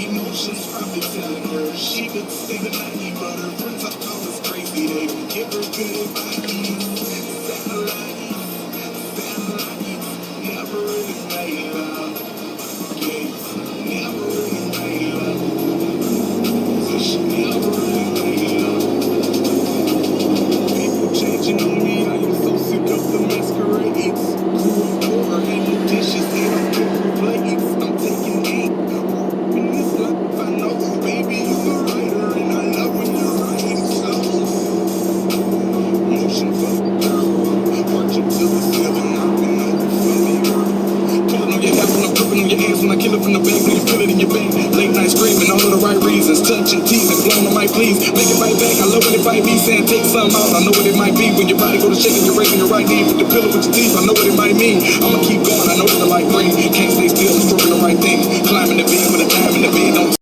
Emotions probably telling her she could stay the night, but her friends are always crazy. They don't give her good advice. Satellites, never really made love. Yeah, never really made love. So she never really made love. People changing on me, I am so sick of the masquerades. Cruel door, ain't no dishes, they don't get plates. I'm taking aim. In this life, I know, baby, you're a writer, and I love when you're writing slow. Motion for the girl, marching to the ceiling, knocking over for me, girl. Pulling on your hair when I'm gripping on your hands, when I kill it from the back, when you feel it in your back. Late night screaming, all of the right reasons, touching, teasing, blowing on my please. Make it bite back, I love when it bite me, saying take some out. I know what it might be when your body go to shaking, you're raising your right knee with the pillow with your teeth. I know what it might mean. I'ma keep going, I know that the light green. Can't stay still, I'm stroking the right thing. Climbing the beam with a diamond.